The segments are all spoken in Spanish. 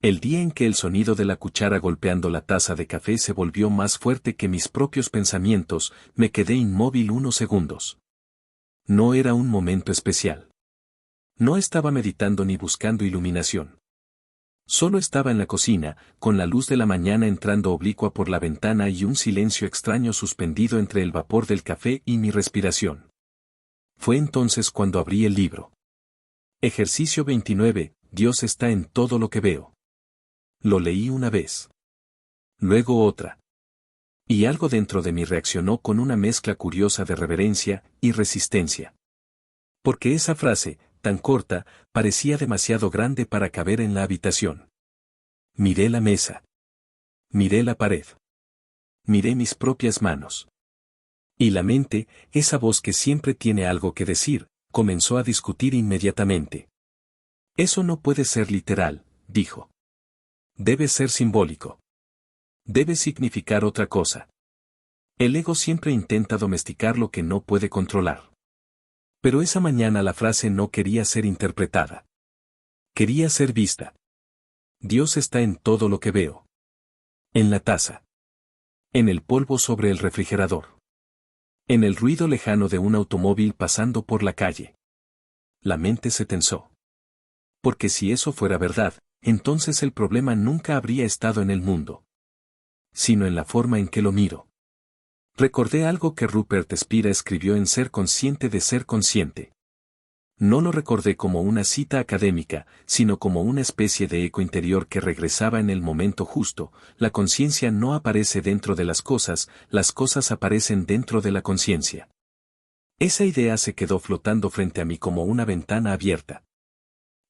El día en que el sonido de la cuchara golpeando la taza de café se volvió más fuerte que mis propios pensamientos, me quedé inmóvil unos segundos. No era un momento especial. No estaba meditando ni buscando iluminación. Solo estaba en la cocina, con la luz de la mañana entrando oblicua por la ventana y un silencio extraño suspendido entre el vapor del café y mi respiración. Fue entonces cuando abrí el libro. Ejercicio 29, Dios está en todo lo que veo. Lo leí una vez. Luego otra. Y algo dentro de mí reaccionó con una mezcla curiosa de reverencia y resistencia. Porque esa frase, tan corta, parecía demasiado grande para caber en la habitación. Miré la mesa. Miré la pared. Miré mis propias manos. Y la mente, esa voz que siempre tiene algo que decir, comenzó a discutir inmediatamente. Eso no puede ser literal, dijo. Debe ser simbólico. Debe significar otra cosa. El ego siempre intenta domesticar lo que no puede controlar. Pero esa mañana la frase no quería ser interpretada. Quería ser vista. Dios está en todo lo que veo. En la taza. En el polvo sobre el refrigerador. En el ruido lejano de un automóvil pasando por la calle. La mente se tensó. Porque si eso fuera verdad, entonces el problema nunca habría estado en el mundo, sino en la forma en que lo miro. Recordé algo que Rupert Spira escribió en Ser consciente de ser consciente. No lo recordé como una cita académica, sino como una especie de eco interior que regresaba en el momento justo. La conciencia no aparece dentro de las cosas aparecen dentro de la conciencia. Esa idea se quedó flotando frente a mí como una ventana abierta.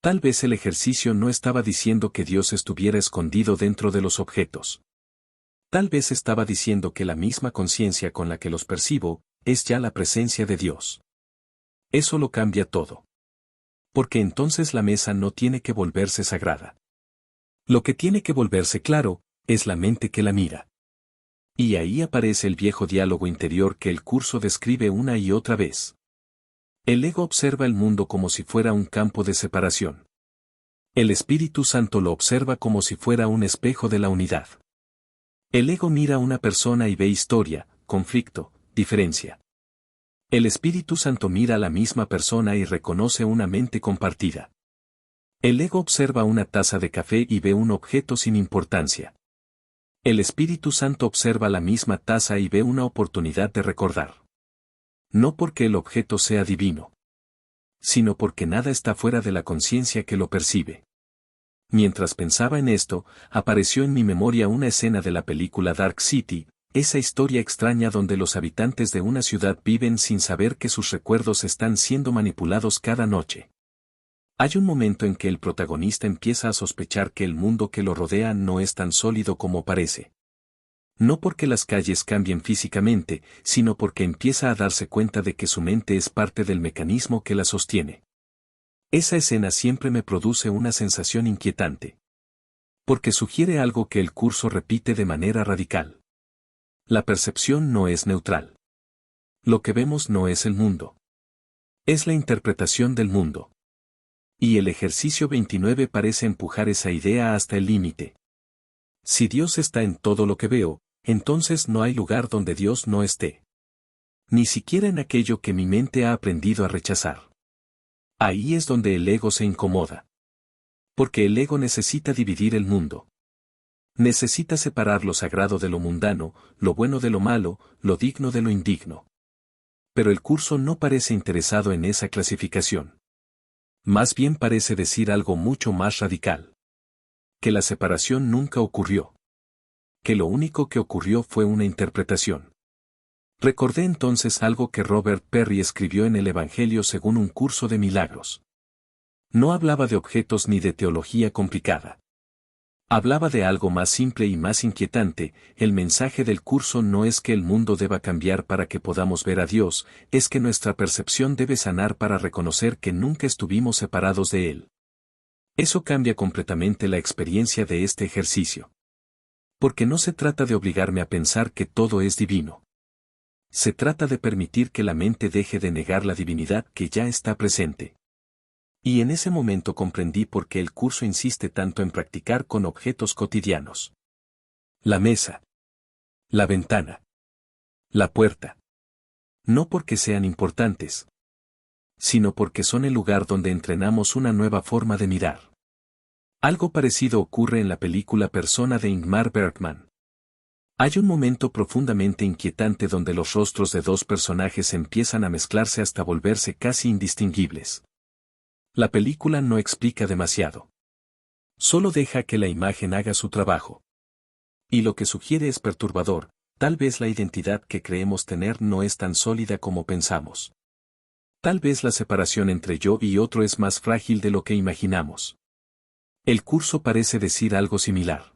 Tal vez el ejercicio no estaba diciendo que Dios estuviera escondido dentro de los objetos. Tal vez estaba diciendo que la misma conciencia con la que los percibo, es ya la presencia de Dios. Eso lo cambia todo. Porque entonces la mesa no tiene que volverse sagrada. Lo que tiene que volverse claro, es la mente que la mira. Y ahí aparece el viejo diálogo interior que el curso describe una y otra vez. El ego observa el mundo como si fuera un campo de separación. El Espíritu Santo lo observa como si fuera un espejo de la unidad. El ego mira a una persona y ve historia, conflicto, diferencia. El Espíritu Santo mira a la misma persona y reconoce una mente compartida. El ego observa una taza de café y ve un objeto sin importancia. El Espíritu Santo observa la misma taza y ve una oportunidad de recordar. No porque el objeto sea divino, sino porque nada está fuera de la conciencia que lo percibe. Mientras pensaba en esto, apareció en mi memoria una escena de la película Dark City, esa historia extraña donde los habitantes de una ciudad viven sin saber que sus recuerdos están siendo manipulados cada noche. Hay un momento en que el protagonista empieza a sospechar que el mundo que lo rodea no es tan sólido como parece. No porque las calles cambien físicamente, sino porque empieza a darse cuenta de que su mente es parte del mecanismo que la sostiene. Esa escena siempre me produce una sensación inquietante. Porque sugiere algo que el curso repite de manera radical. La percepción no es neutral. Lo que vemos no es el mundo. Es la interpretación del mundo. Y el ejercicio 29 parece empujar esa idea hasta el límite. Si Dios está en todo lo que veo, entonces no hay lugar donde Dios no esté. Ni siquiera en aquello que mi mente ha aprendido a rechazar. Ahí es donde el ego se incomoda. Porque el ego necesita dividir el mundo. Necesita separar lo sagrado de lo mundano, lo bueno de lo malo, lo digno de lo indigno. Pero el curso no parece interesado en esa clasificación. Más bien parece decir algo mucho más radical. Que la separación nunca ocurrió. Que lo único que ocurrió fue una interpretación. Recordé entonces algo que Robert Perry escribió en el Evangelio según un curso de milagros. No hablaba de objetos ni de teología complicada. Hablaba de algo más simple y más inquietante. El mensaje del curso no es que el mundo deba cambiar para que podamos ver a Dios, es que nuestra percepción debe sanar para reconocer que nunca estuvimos separados de Él. Eso cambia completamente la experiencia de este ejercicio. Porque no se trata de obligarme a pensar que todo es divino. Se trata de permitir que la mente deje de negar la divinidad que ya está presente. Y en ese momento comprendí por qué el curso insiste tanto en practicar con objetos cotidianos. La mesa. La ventana. La puerta. No porque sean importantes, sino porque son el lugar donde entrenamos una nueva forma de mirar. Algo parecido ocurre en la película Persona de Ingmar Bergman. Hay un momento profundamente inquietante donde los rostros de dos personajes empiezan a mezclarse hasta volverse casi indistinguibles. La película no explica demasiado. Solo deja que la imagen haga su trabajo. Y lo que sugiere es perturbador, tal vez la identidad que creemos tener no es tan sólida como pensamos. Tal vez la separación entre yo y otro es más frágil de lo que imaginamos. El curso parece decir algo similar.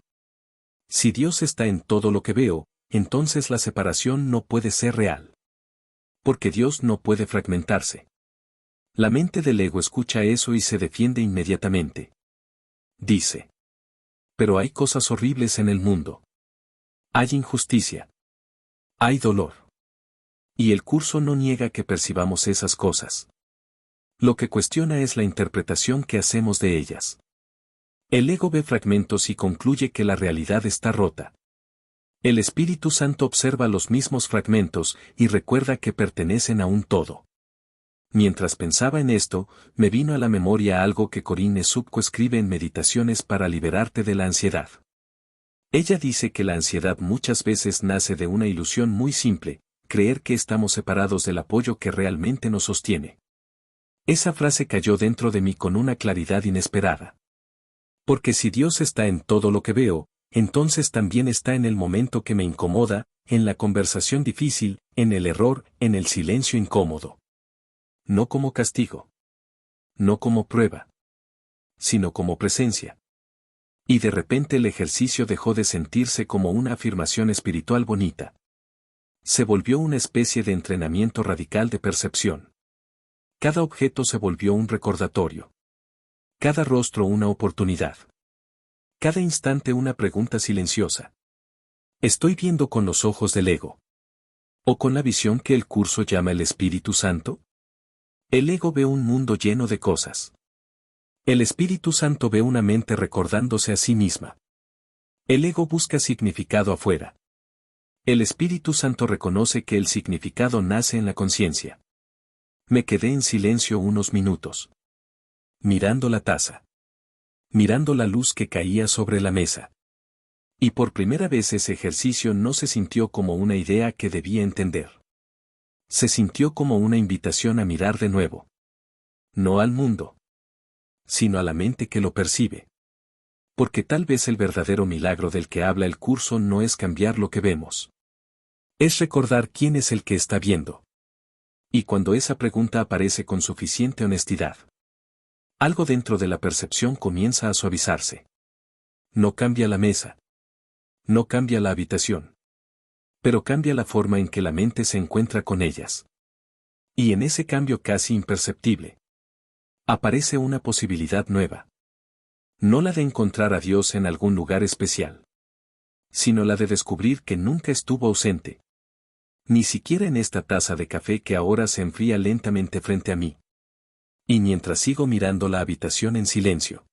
Si Dios está en todo lo que veo, entonces la separación no puede ser real. Porque Dios no puede fragmentarse. La mente del ego escucha eso y se defiende inmediatamente. Dice. Pero hay cosas horribles en el mundo. Hay injusticia. Hay dolor. Y el curso no niega que percibamos esas cosas. Lo que cuestiona es la interpretación que hacemos de ellas. El ego ve fragmentos y concluye que la realidad está rota. El Espíritu Santo observa los mismos fragmentos y recuerda que pertenecen a un todo. Mientras pensaba en esto, me vino a la memoria algo que Corinne Subco escribe en Meditaciones para liberarte de la ansiedad. Ella dice que la ansiedad muchas veces nace de una ilusión muy simple, creer que estamos separados del apoyo que realmente nos sostiene. Esa frase cayó dentro de mí con una claridad inesperada. Porque si Dios está en todo lo que veo, entonces también está en el momento que me incomoda, en la conversación difícil, en el error, en el silencio incómodo. No como castigo. No como prueba. Sino como presencia. Y de repente el ejercicio dejó de sentirse como una afirmación espiritual bonita. Se volvió una especie de entrenamiento radical de percepción. Cada objeto se volvió un recordatorio. Cada rostro una oportunidad. Cada instante una pregunta silenciosa. ¿Estoy viendo con los ojos del ego? ¿O con la visión que el curso llama el Espíritu Santo? El ego ve un mundo lleno de cosas. El Espíritu Santo ve una mente recordándose a sí misma. El ego busca significado afuera. El Espíritu Santo reconoce que el significado nace en la conciencia. Me quedé en silencio unos minutos. Mirando la taza. Mirando la luz que caía sobre la mesa. Y por primera vez ese ejercicio no se sintió como una idea que debía entender. Se sintió como una invitación a mirar de nuevo. No al mundo, sino a la mente que lo percibe. Porque tal vez el verdadero milagro del que habla el curso no es cambiar lo que vemos. Es recordar quién es el que está viendo. Y cuando esa pregunta aparece con suficiente honestidad, algo dentro de la percepción comienza a suavizarse. No cambia la mesa. No cambia la habitación. Pero cambia la forma en que la mente se encuentra con ellas. Y en ese cambio casi imperceptible, aparece una posibilidad nueva. No la de encontrar a Dios en algún lugar especial, sino la de descubrir que nunca estuvo ausente. Ni siquiera en esta taza de café que ahora se enfría lentamente frente a mí. Y mientras sigo mirando la habitación en silencio,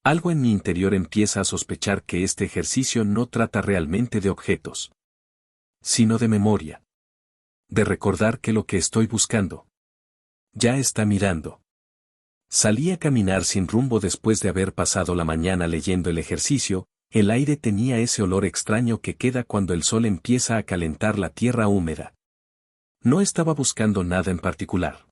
algo en mi interior empieza a sospechar que este ejercicio no trata realmente de objetos, sino de memoria. De recordar que lo que estoy buscando ya está mirando. Salí a caminar sin rumbo después de haber pasado la mañana leyendo el ejercicio. El aire tenía ese olor extraño que queda cuando el sol empieza a calentar la tierra húmeda. No estaba buscando nada en particular.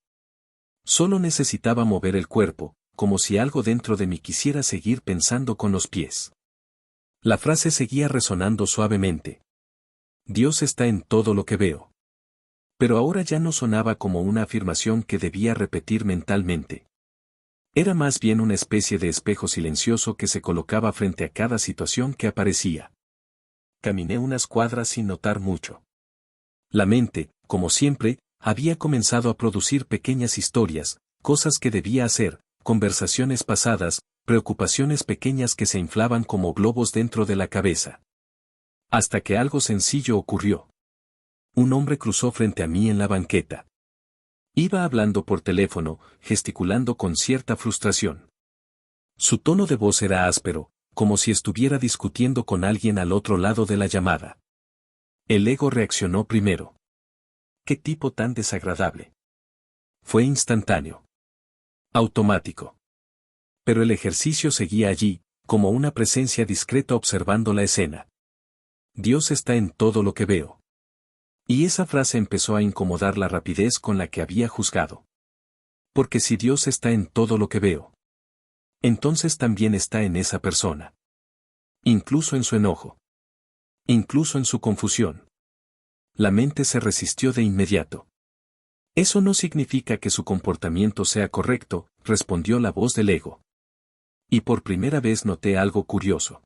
Solo necesitaba mover el cuerpo, como si algo dentro de mí quisiera seguir pensando con los pies. La frase seguía resonando suavemente. Dios está en todo lo que veo. Pero ahora ya no sonaba como una afirmación que debía repetir mentalmente. Era más bien una especie de espejo silencioso que se colocaba frente a cada situación que aparecía. Caminé unas cuadras sin notar mucho. La mente, como siempre, había comenzado a producir pequeñas historias, cosas que debía hacer, conversaciones pasadas, preocupaciones pequeñas que se inflaban como globos dentro de la cabeza. Hasta que algo sencillo ocurrió. Un hombre cruzó frente a mí en la banqueta. Iba hablando por teléfono, gesticulando con cierta frustración. Su tono de voz era áspero, como si estuviera discutiendo con alguien al otro lado de la llamada. El ego reaccionó primero. ¡Qué tipo tan desagradable! Fue instantáneo. Automático. Pero el ejercicio seguía allí, como una presencia discreta observando la escena. Dios está en todo lo que veo. Y esa frase empezó a incomodar la rapidez con la que había juzgado. Porque si Dios está en todo lo que veo, entonces también está en esa persona. Incluso en su enojo. Incluso en su confusión. La mente se resistió de inmediato. Eso no significa que su comportamiento sea correcto, respondió la voz del ego. Y por primera vez noté algo curioso.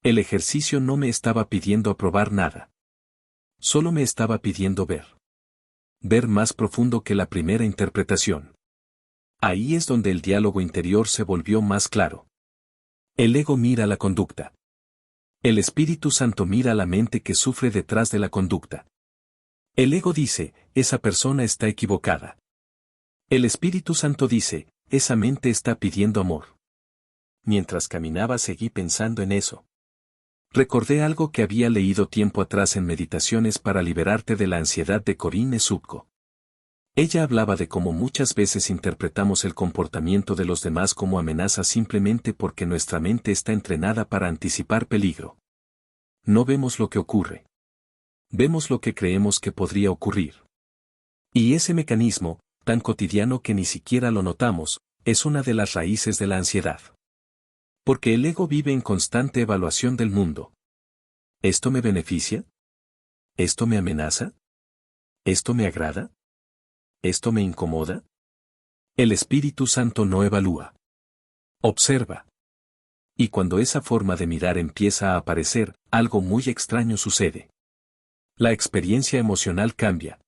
El ejercicio no me estaba pidiendo aprobar nada. Solo me estaba pidiendo ver. Ver más profundo que la primera interpretación. Ahí es donde el diálogo interior se volvió más claro. El ego mira la conducta. El Espíritu Santo mira la mente que sufre detrás de la conducta. El ego dice, esa persona está equivocada. El Espíritu Santo dice, esa mente está pidiendo amor. Mientras caminaba seguí pensando en eso. Recordé algo que había leído tiempo atrás en Meditaciones para liberarte de la ansiedad de Corinne Subko. Ella hablaba de cómo muchas veces interpretamos el comportamiento de los demás como amenaza simplemente porque nuestra mente está entrenada para anticipar peligro. No vemos lo que ocurre. Vemos lo que creemos que podría ocurrir. Y ese mecanismo, tan cotidiano que ni siquiera lo notamos, es una de las raíces de la ansiedad. Porque el ego vive en constante evaluación del mundo. ¿Esto me beneficia? ¿Esto me amenaza? ¿Esto me agrada? ¿Esto me incomoda? El Espíritu Santo no evalúa. Observa. Y cuando esa forma de mirar empieza a aparecer, algo muy extraño sucede. La experiencia emocional cambia.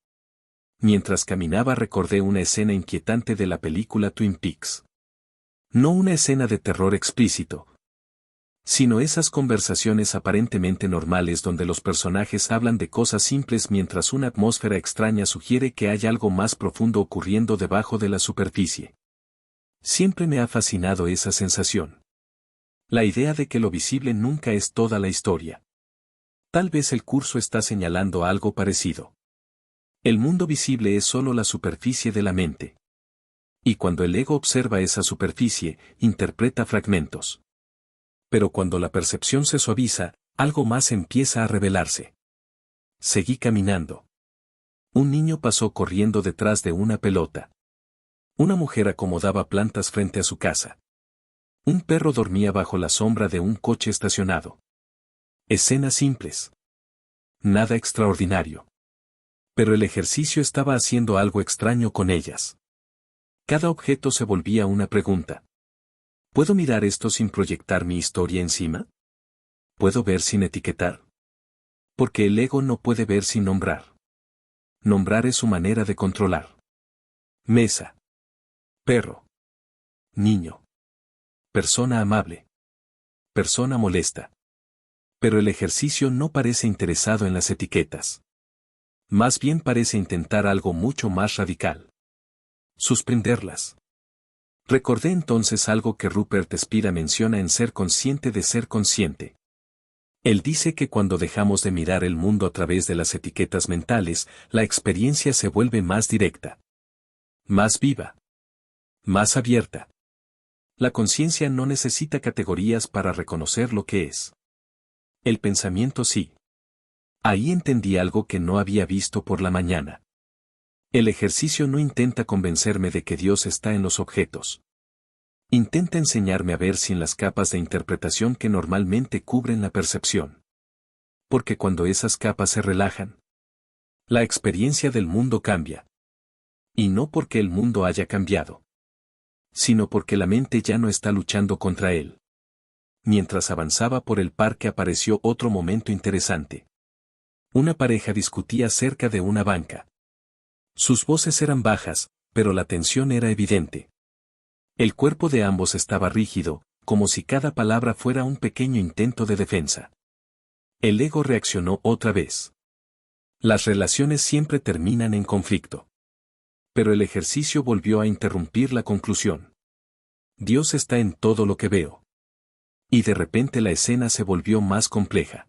Mientras caminaba recordé una escena inquietante de la película Twin Peaks. No una escena de terror explícito, sino esas conversaciones aparentemente normales donde los personajes hablan de cosas simples mientras una atmósfera extraña sugiere que hay algo más profundo ocurriendo debajo de la superficie. Siempre me ha fascinado esa sensación. La idea de que lo visible nunca es toda la historia. Tal vez el curso está señalando algo parecido. El mundo visible es solo la superficie de la mente. Y cuando el ego observa esa superficie, interpreta fragmentos. Pero cuando la percepción se suaviza, algo más empieza a revelarse. Seguí caminando. Un niño pasó corriendo detrás de una pelota. Una mujer acomodaba plantas frente a su casa. Un perro dormía bajo la sombra de un coche estacionado. Escenas simples. Nada extraordinario. Pero el ejercicio estaba haciendo algo extraño con ellas. Cada objeto se volvía una pregunta. ¿Puedo mirar esto sin proyectar mi historia encima? ¿Puedo ver sin etiquetar? Porque el ego no puede ver sin nombrar. Nombrar es su manera de controlar. Mesa. Perro. Niño. Persona amable. Persona molesta. Pero el ejercicio no parece interesado en las etiquetas. Más bien parece intentar algo mucho más radical. Suspenderlas. Recordé entonces algo que Rupert Spira menciona en Ser consciente de ser consciente. Él dice que cuando dejamos de mirar el mundo a través de las etiquetas mentales, la experiencia se vuelve más directa. Más viva. Más abierta. La conciencia no necesita categorías para reconocer lo que es. El pensamiento sí. Ahí entendí algo que no había visto por la mañana. El ejercicio no intenta convencerme de que Dios está en los objetos. Intenta enseñarme a ver sin las capas de interpretación que normalmente cubren la percepción. Porque cuando esas capas se relajan, la experiencia del mundo cambia. Y no porque el mundo haya cambiado, sino porque la mente ya no está luchando contra él. Mientras avanzaba por el parque apareció otro momento interesante. Una pareja discutía cerca de una banca. Sus voces eran bajas, pero la tensión era evidente. El cuerpo de ambos estaba rígido, como si cada palabra fuera un pequeño intento de defensa. El ego reaccionó otra vez. Las relaciones siempre terminan en conflicto. Pero el ejercicio volvió a interrumpir la conclusión. Dios está en todo lo que veo. Y de repente la escena se volvió más compleja.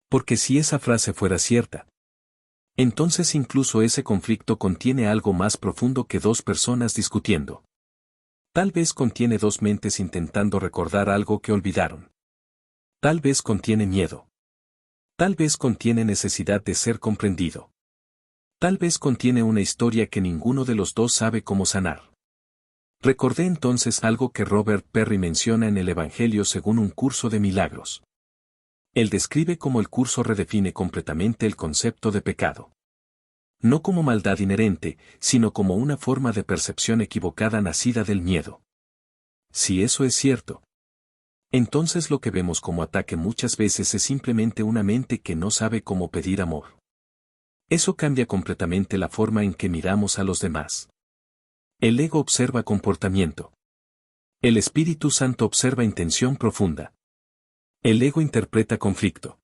Porque si esa frase fuera cierta, entonces incluso ese conflicto contiene algo más profundo que dos personas discutiendo. Tal vez contiene dos mentes intentando recordar algo que olvidaron. Tal vez contiene miedo. Tal vez contiene necesidad de ser comprendido. Tal vez contiene una historia que ninguno de los dos sabe cómo sanar. Recordé entonces algo que Robert Perry menciona en el Evangelio según un curso de milagros. Él describe cómo el curso redefine completamente el concepto de pecado. No como maldad inherente, sino como una forma de percepción equivocada nacida del miedo. Si eso es cierto, entonces lo que vemos como ataque muchas veces es simplemente una mente que no sabe cómo pedir amor. Eso cambia completamente la forma en que miramos a los demás. El ego observa comportamiento. El Espíritu Santo observa intención profunda. El ego interpreta conflicto.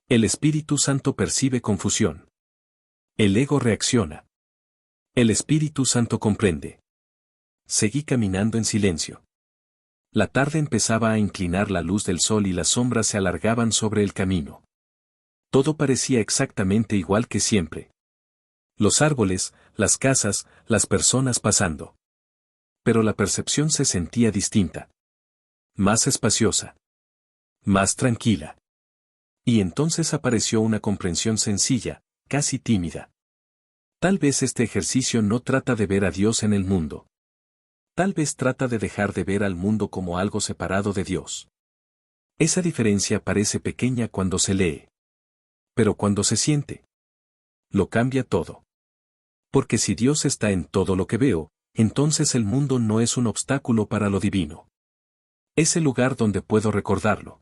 El Espíritu Santo percibe confusión. El ego reacciona. El Espíritu Santo comprende. Seguí caminando en silencio. La tarde empezaba a inclinar la luz del sol y las sombras se alargaban sobre el camino. Todo parecía exactamente igual que siempre. Los árboles, las casas, las personas pasando. Pero la percepción se sentía distinta. Más espaciosa. Más tranquila. Y entonces apareció una comprensión sencilla, casi tímida. Tal vez este ejercicio no trata de ver a Dios en el mundo. Tal vez trata de dejar de ver al mundo como algo separado de Dios. Esa diferencia parece pequeña cuando se lee. Pero cuando se siente, lo cambia todo. Porque si Dios está en todo lo que veo, entonces el mundo no es un obstáculo para lo divino. Es el lugar donde puedo recordarlo.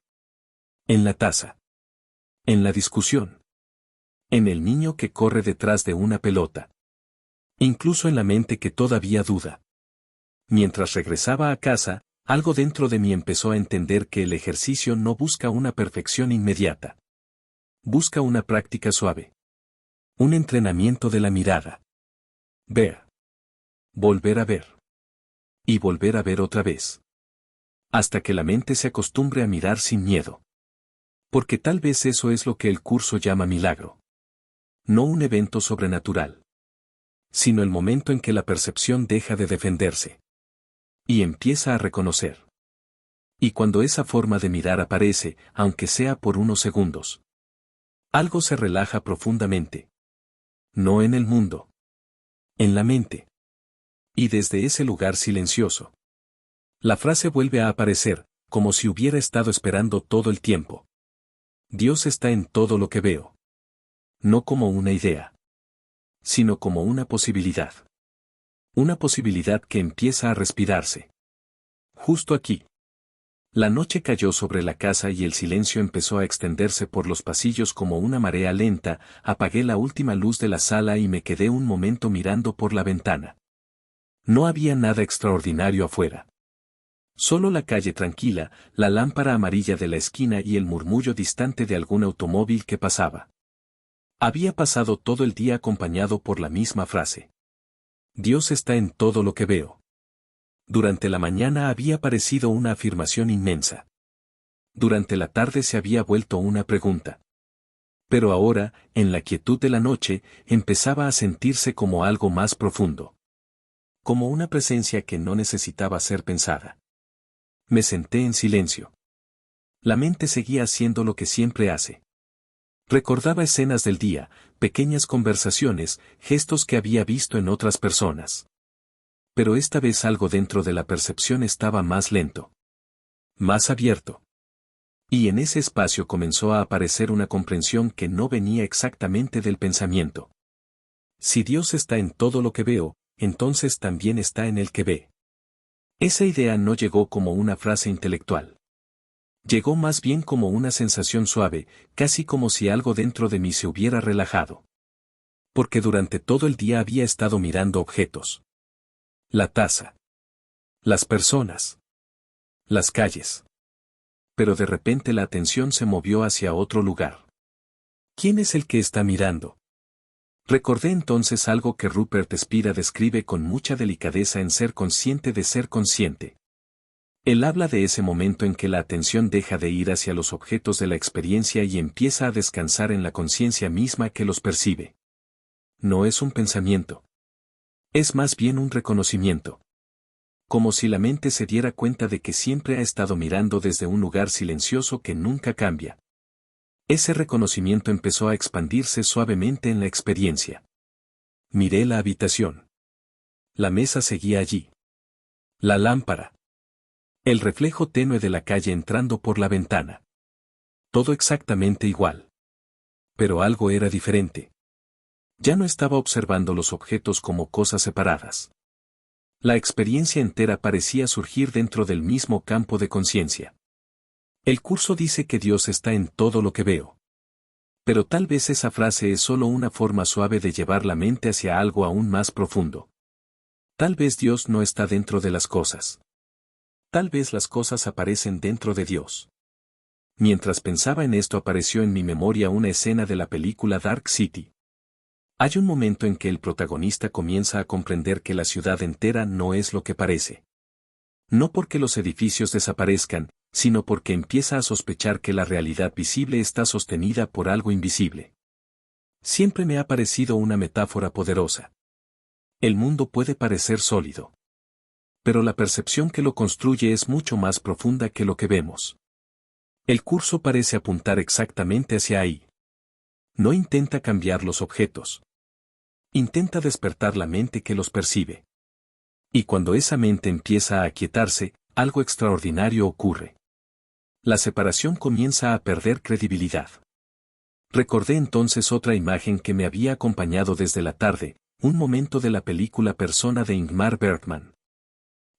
En la taza. En la discusión. En el niño que corre detrás de una pelota. Incluso en la mente que todavía duda. Mientras regresaba a casa, algo dentro de mí empezó a entender que el ejercicio no busca una perfección inmediata. Busca una práctica suave. Un entrenamiento de la mirada. Ver. Volver a ver. Y volver a ver otra vez. Hasta que la mente se acostumbre a mirar sin miedo. Porque tal vez eso es lo que el curso llama milagro. No un evento sobrenatural. Sino el momento en que la percepción deja de defenderse. Y empieza a reconocer. Y cuando esa forma de mirar aparece, aunque sea por unos segundos, algo se relaja profundamente. No en el mundo. En la mente. Y desde ese lugar silencioso, la frase vuelve a aparecer, como si hubiera estado esperando todo el tiempo. Dios está en todo lo que veo. No como una idea, sino como una posibilidad. Una posibilidad que empieza a respirarse. Justo aquí. La noche cayó sobre la casa y el silencio empezó a extenderse por los pasillos como una marea lenta. Apagué la última luz de la sala y me quedé un momento mirando por la ventana. No había nada extraordinario afuera. Solo la calle tranquila, la lámpara amarilla de la esquina y el murmullo distante de algún automóvil que pasaba. Había pasado todo el día acompañado por la misma frase. Dios está en todo lo que veo. Durante la mañana había parecido una afirmación inmensa. Durante la tarde se había vuelto una pregunta. Pero ahora, en la quietud de la noche, empezaba a sentirse como algo más profundo. Como una presencia que no necesitaba ser pensada. Me senté en silencio. La mente seguía haciendo lo que siempre hace. Recordaba escenas del día, pequeñas conversaciones, gestos que había visto en otras personas. Pero esta vez algo dentro de la percepción estaba más lento. Más abierto. Y en ese espacio comenzó a aparecer una comprensión que no venía exactamente del pensamiento. Si Dios está en todo lo que veo, entonces también está en el que ve. Esa idea no llegó como una frase intelectual. Llegó más bien como una sensación suave, casi como si algo dentro de mí se hubiera relajado. Porque durante todo el día había estado mirando objetos. La taza. Las personas. Las calles. Pero de repente la atención se movió hacia otro lugar. ¿Quién es el que está mirando? Recordé entonces algo que Rupert Spira describe con mucha delicadeza en Ser consciente de ser consciente. Él habla de ese momento en que la atención deja de ir hacia los objetos de la experiencia y empieza a descansar en la conciencia misma que los percibe. No es un pensamiento. Es más bien un reconocimiento. Como si la mente se diera cuenta de que siempre ha estado mirando desde un lugar silencioso que nunca cambia. Ese reconocimiento empezó a expandirse suavemente en la experiencia. Miré la habitación. La mesa seguía allí. La lámpara. El reflejo tenue de la calle entrando por la ventana. Todo exactamente igual. Pero algo era diferente. Ya no estaba observando los objetos como cosas separadas. La experiencia entera parecía surgir dentro del mismo campo de conciencia. El curso dice que Dios está en todo lo que veo. Pero tal vez esa frase es solo una forma suave de llevar la mente hacia algo aún más profundo. Tal vez Dios no está dentro de las cosas. Tal vez las cosas aparecen dentro de Dios. Mientras pensaba en esto apareció en mi memoria una escena de la película Dark City. Hay un momento en que el protagonista comienza a comprender que la ciudad entera no es lo que parece. No porque los edificios desaparezcan, sino porque empieza a sospechar que la realidad visible está sostenida por algo invisible. Siempre me ha parecido una metáfora poderosa. El mundo puede parecer sólido. Pero la percepción que lo construye es mucho más profunda que lo que vemos. El curso parece apuntar exactamente hacia ahí. No intenta cambiar los objetos. Intenta despertar la mente que los percibe. Y cuando esa mente empieza a aquietarse, algo extraordinario ocurre. La separación comienza a perder credibilidad. Recordé entonces otra imagen que me había acompañado desde la tarde, un momento de la película Persona de Ingmar Bergman.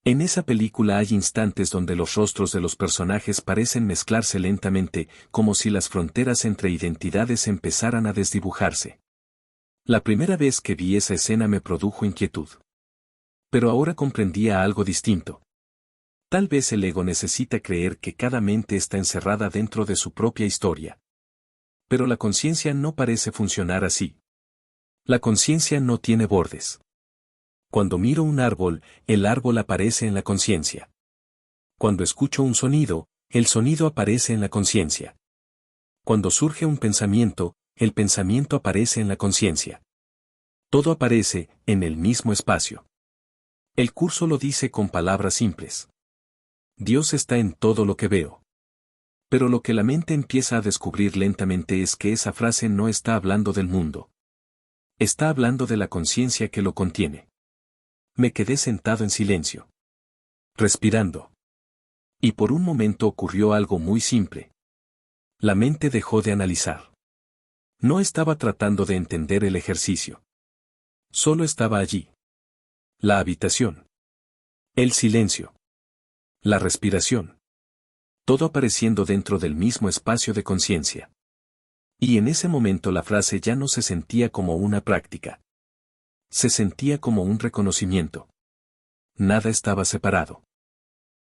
En esa película hay instantes donde los rostros de los personajes parecen mezclarse lentamente, como si las fronteras entre identidades empezaran a desdibujarse. La primera vez que vi esa escena me produjo inquietud. Pero ahora comprendía algo distinto. Tal vez el ego necesita creer que cada mente está encerrada dentro de su propia historia. Pero la conciencia no parece funcionar así. La conciencia no tiene bordes. Cuando miro un árbol, el árbol aparece en la conciencia. Cuando escucho un sonido, el sonido aparece en la conciencia. Cuando surge un pensamiento, el pensamiento aparece en la conciencia. Todo aparece en el mismo espacio. El curso lo dice con palabras simples. Dios está en todo lo que veo. Pero lo que la mente empieza a descubrir lentamente es que esa frase no está hablando del mundo. Está hablando de la conciencia que lo contiene. Me quedé sentado en silencio. Respirando. Y por un momento ocurrió algo muy simple. La mente dejó de analizar. No estaba tratando de entender el ejercicio. Solo estaba allí. La habitación. El silencio. La respiración. Todo apareciendo dentro del mismo espacio de conciencia. Y en ese momento la frase ya no se sentía como una práctica. Se sentía como un reconocimiento. Nada estaba separado.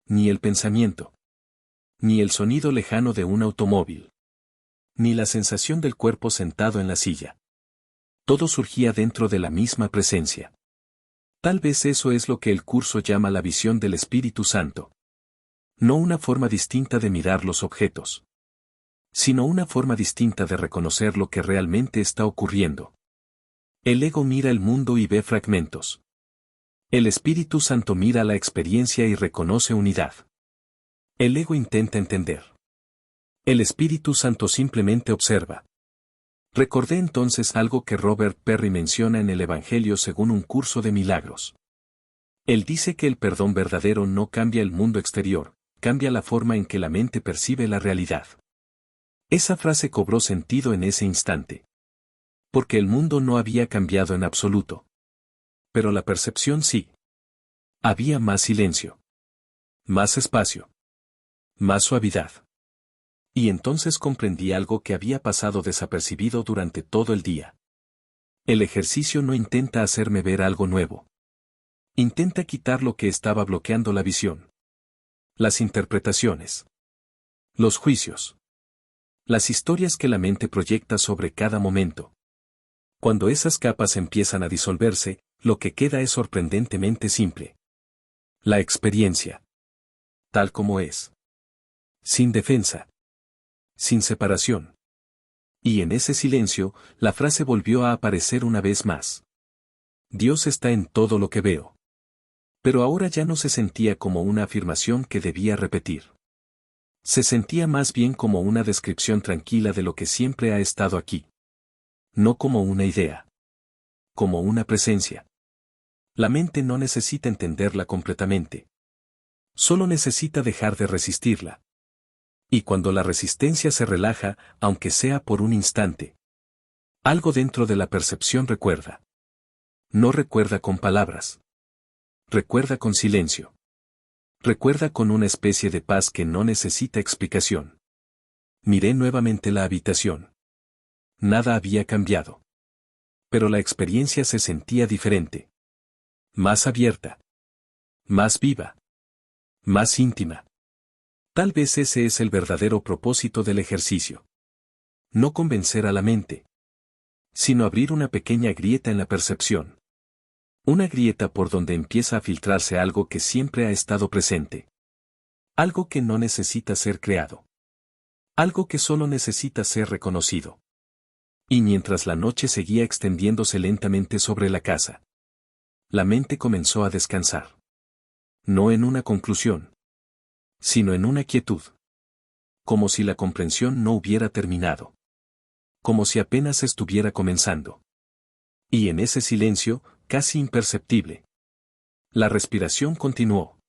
Ni el pensamiento. Ni el sonido lejano de un automóvil. Ni la sensación del cuerpo sentado en la silla. Todo surgía dentro de la misma presencia. Tal vez eso es lo que el curso llama la visión del Espíritu Santo. No una forma distinta de mirar los objetos, sino una forma distinta de reconocer lo que realmente está ocurriendo. El ego mira el mundo y ve fragmentos. El Espíritu Santo mira la experiencia y reconoce unidad. El ego intenta entender. El Espíritu Santo simplemente observa. Recordé entonces algo que Robert Perry menciona en el Evangelio según un curso de milagros. Él dice que el perdón verdadero no cambia el mundo exterior, cambia la forma en que la mente percibe la realidad. Esa frase cobró sentido en ese instante. Porque el mundo no había cambiado en absoluto. Pero la percepción sí. Había más silencio. Más espacio. Más suavidad. Y entonces comprendí algo que había pasado desapercibido durante todo el día. El ejercicio no intenta hacerme ver algo nuevo. Intenta quitar lo que estaba bloqueando la visión. Las interpretaciones. Los juicios. Las historias que la mente proyecta sobre cada momento. Cuando esas capas empiezan a disolverse, lo que queda es sorprendentemente simple. La experiencia. Tal como es. Sin defensa. Sin separación. Y en ese silencio, la frase volvió a aparecer una vez más. Dios está en todo lo que veo. Pero ahora ya no se sentía como una afirmación que debía repetir. Se sentía más bien como una descripción tranquila de lo que siempre ha estado aquí. No como una idea. Como una presencia. La mente no necesita entenderla completamente. Solo necesita dejar de resistirla. Y cuando la resistencia se relaja, aunque sea por un instante, algo dentro de la percepción recuerda. No recuerda con palabras. Recuerda con silencio. Recuerda con una especie de paz que no necesita explicación. Miré nuevamente la habitación. Nada había cambiado. Pero la experiencia se sentía diferente. Más abierta. Más viva. Más íntima. Tal vez ese es el verdadero propósito del ejercicio. No convencer a la mente, sino abrir una pequeña grieta en la percepción. Una grieta por donde empieza a filtrarse algo que siempre ha estado presente. Algo que no necesita ser creado. Algo que solo necesita ser reconocido. Y mientras la noche seguía extendiéndose lentamente sobre la casa, la mente comenzó a descansar. No en una conclusión, sino en una quietud. Como si la comprensión no hubiera terminado. Como si apenas estuviera comenzando. Y en ese silencio, casi imperceptible, la respiración continuó.